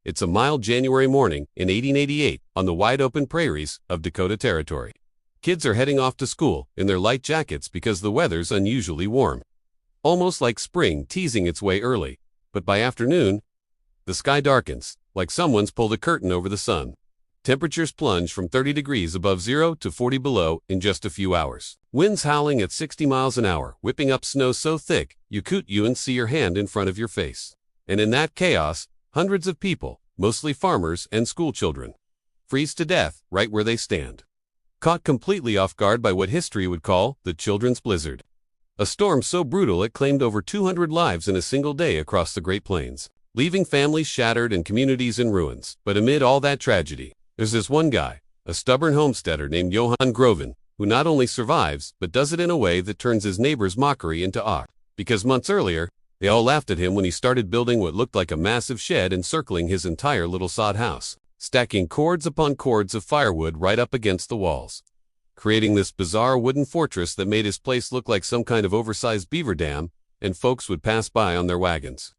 It's a mild January morning in 1888 on the wide-open prairies of Dakota Territory. Kids are heading off to school in their light jackets because the weather's unusually warm. Almost like spring teasing its way early, but by afternoon, the sky darkens, like someone's pulled a curtain over the sun. Temperatures plunge from 30 degrees above zero to 40 below in just a few hours. Winds howling at 60 miles an hour, whipping up snow so thick you couldn't even see your hand in front of your face. And in that chaos, hundreds of people, mostly farmers and school children, freeze to death right where they stand. Caught completely off guard by what history would call the children's blizzard. A storm so brutal it claimed over 200 lives in a single day across the Great Plains, leaving families shattered and communities in ruins. But amid all that tragedy, there's this one guy, a stubborn homesteader named Johann Groven, who not only survives, but does it in a way that turns his neighbors' mockery into awe. Because months earlier, they all laughed at him when he started building what looked like a massive shed encircling his entire little sod house, stacking cords upon cords of firewood right up against the walls, creating this bizarre wooden fortress that made his place look like some kind of oversized beaver dam, and folks would pass by on their wagons,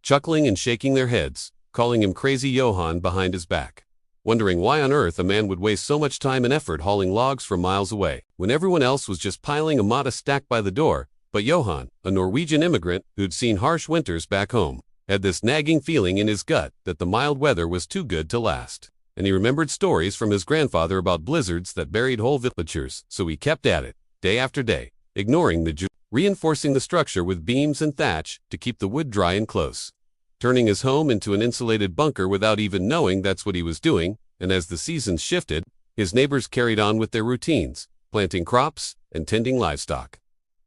chuckling and shaking their heads, calling him Crazy Johann behind his back, wondering why on earth a man would waste so much time and effort hauling logs from miles away, when everyone else was just piling a modest stack by the door. But Johann, a Norwegian immigrant who'd seen harsh winters back home, had this nagging feeling in his gut that the mild weather was too good to last. And he remembered stories from his grandfather about blizzards that buried whole villagers, so he kept at it, day after day, ignoring the reinforcing the structure with beams and thatch to keep the wood dry and close, turning his home into an insulated bunker without even knowing that's what he was doing. And as the seasons shifted, his neighbors carried on with their routines, planting crops and tending livestock,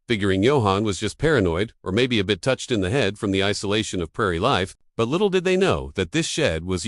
figuring Johann was just paranoid or maybe a bit touched in the head from the isolation of prairie life. But little did they know that this shed was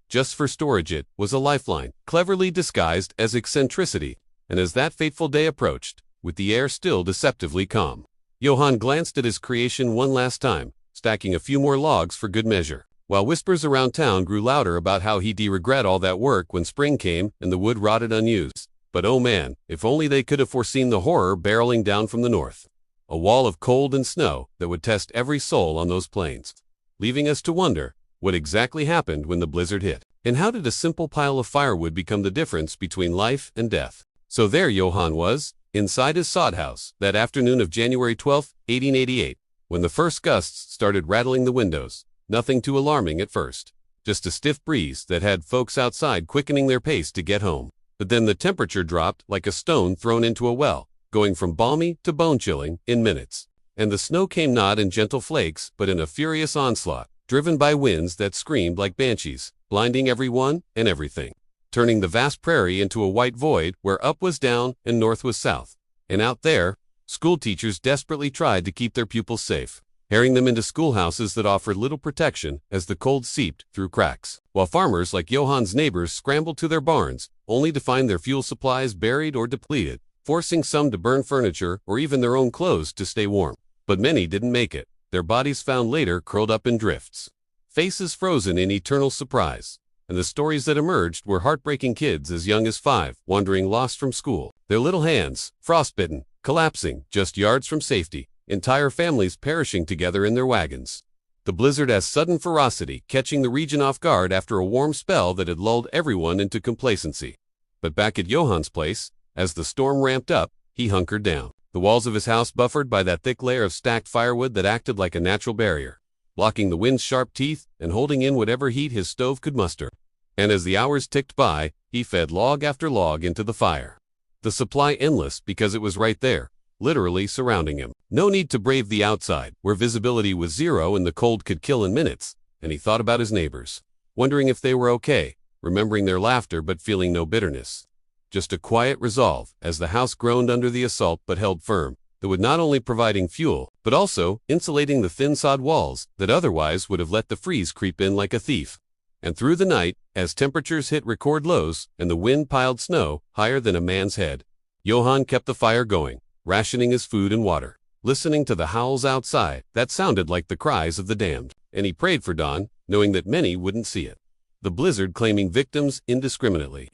just for storage. It was a lifeline, cleverly disguised as eccentricity. And as that fateful day approached, with the air still deceptively calm, Johann glanced at his creation one last time, stacking a few more logs for good measure, while whispers around town grew louder about how he'd regret all that work when spring came and the wood rotted unused. But oh man, if only they could have foreseen the horror barreling down from the north. A wall of cold and snow that would test every soul on those plains, leaving us to wonder what exactly happened when the blizzard hit. And how did a simple pile of firewood become the difference between life and death? So there Johann was, inside his sod house, that afternoon of January 12, 1888, when the first gusts started rattling the windows. Nothing too alarming at first, just a stiff breeze that had folks outside quickening their pace to get home. But then the temperature dropped like a stone thrown into a well, going from balmy to bone-chilling in minutes. And the snow came not in gentle flakes, but in a furious onslaught, driven by winds that screamed like banshees, blinding everyone and everything, turning the vast prairie into a white void where up was down and north was south. And out there, school teachers desperately tried to keep their pupils safe, herring them into schoolhouses that offered little protection as the cold seeped through cracks, while farmers like Johann's neighbors scrambled to their barns, only to find their fuel supplies buried or depleted, forcing some to burn furniture or even their own clothes to stay warm. But many didn't make it, their bodies found later curled up in drifts, faces frozen in eternal surprise. And the stories that emerged were heartbreaking: kids as young as 5, wandering lost from school, their little hands, frostbitten, collapsing just yards from safety, entire families perishing together in their wagons. The blizzard as sudden ferocity, catching the region off guard after a warm spell that had lulled everyone into complacency. But back at Johann's place, as the storm ramped up, he hunkered down, the walls of his house buffered by that thick layer of stacked firewood that acted like a natural barrier, blocking the wind's sharp teeth and holding in whatever heat his stove could muster. And as the hours ticked by, he fed log after log into the fire, the supply endless because it was right there, literally surrounding him. No need to brave the outside, where visibility was zero and the cold could kill in minutes. And he thought about his neighbors, wondering if they were okay, remembering their laughter but feeling no bitterness. Just a quiet resolve as the house groaned under the assault but held firm, that would not only providing fuel, but also insulating the thin sod walls that otherwise would have let the freeze creep in like a thief. And through the night, as temperatures hit record lows and the wind piled snow higher than a man's head, Johann kept the fire going, rationing his food and water, listening to the howls outside that sounded like the cries of the damned. And he prayed for dawn, knowing that many wouldn't see it. The blizzard claiming victims indiscriminately,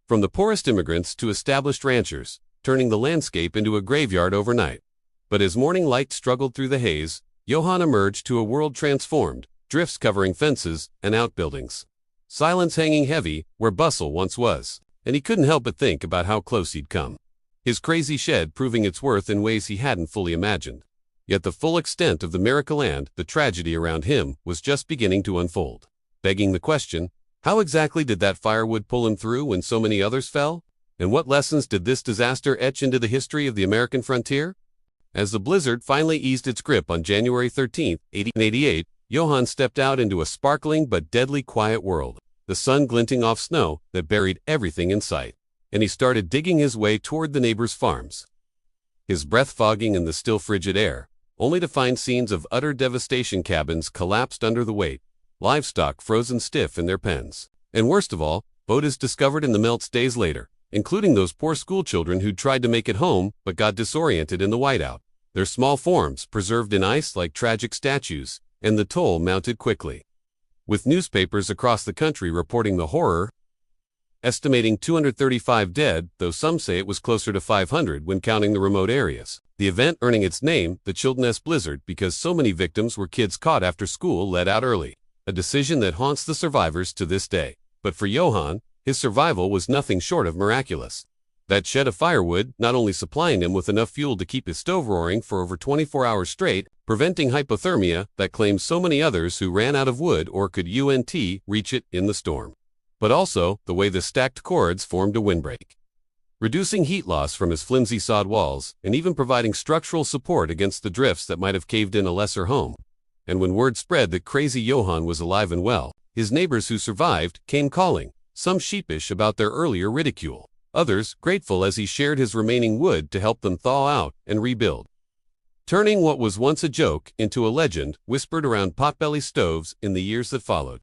from the poorest immigrants to established ranchers, turning the landscape into a graveyard overnight. But as morning light struggled through the haze, Johann emerged to a world transformed, drifts covering fences and outbuildings. Silence hanging heavy where bustle once was, and he couldn't help but think about how close he'd come. His crazy shed proving its worth in ways he hadn't fully imagined. Yet the full extent of the miracle and the tragedy around him was just beginning to unfold, begging the question, how exactly did that firewood pull him through when so many others fell? And what lessons did this disaster etch into the history of the American frontier? As the blizzard finally eased its grip on January 13, 1888, Johann stepped out into a sparkling but deadly quiet world, the sun glinting off snow that buried everything in sight, and he started digging his way toward the neighbors' farms. His breath fogging in the still frigid air, only to find scenes of utter devastation, cabins collapsed under the weight, livestock frozen stiff in their pens, and worst of all, bodies discovered in the melts days later, including those poor schoolchildren who'd tried to make it home but got disoriented in the whiteout, their small forms preserved in ice like tragic statues, and the toll mounted quickly. With newspapers across the country reporting the horror, estimating 235 dead, though some say it was closer to 500 when counting the remote areas. The event earning its name, the Chilton's Blizzard, because so many victims were kids caught after school let out early, a decision that haunts the survivors to this day. But for Johann, his survival was nothing short of miraculous. That shed of firewood not only supplying him with enough fuel to keep his stove roaring for over 24 hours straight, preventing hypothermia that claimed so many others who ran out of wood or could reach it in the storm, but also the way the stacked cords formed a windbreak, reducing heat loss from his flimsy sod walls and even providing structural support against the drifts that might have caved in a lesser home. And when word spread that crazy Johann was alive and well, his neighbors who survived came calling, some sheepish about their earlier ridicule, others grateful as he shared his remaining wood to help them thaw out and rebuild, turning what was once a joke into a legend whispered around potbelly stoves in the years that followed,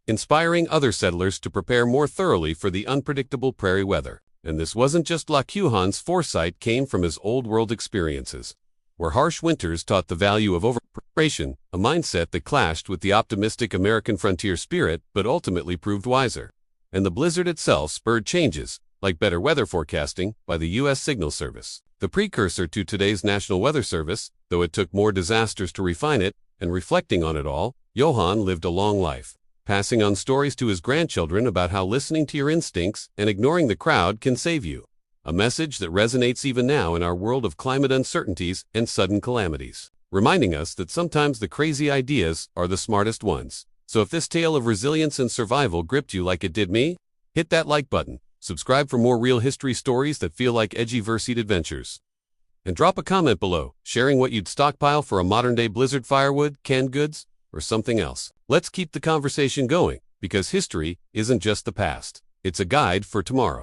inspiring other settlers to prepare more thoroughly for the unpredictable prairie weather. And this wasn't just luck. Johann's foresight came from his old-world experiences, where harsh winters taught the value of over-preparation, a mindset that clashed with the optimistic American frontier spirit but ultimately proved wiser. And the blizzard itself spurred changes, like better weather forecasting by the U.S. Signal Service, the precursor to today's National Weather Service, though it took more disasters to refine it. And reflecting on it all, Johann lived a long life, passing on stories to his grandchildren about how listening to your instincts and ignoring the crowd can save you, a message that resonates even now in our world of climate uncertainties and sudden calamities, reminding us that sometimes the crazy ideas are the smartest ones. So if this tale of resilience and survival gripped you like it did me, hit that like button, subscribe for more real history stories that feel like edgy verse-eat adventures, and drop a comment below, sharing what you'd stockpile for a modern-day blizzard: firewood, canned goods, or something else. Let's keep the conversation going, because history isn't just the past, it's a guide for tomorrow.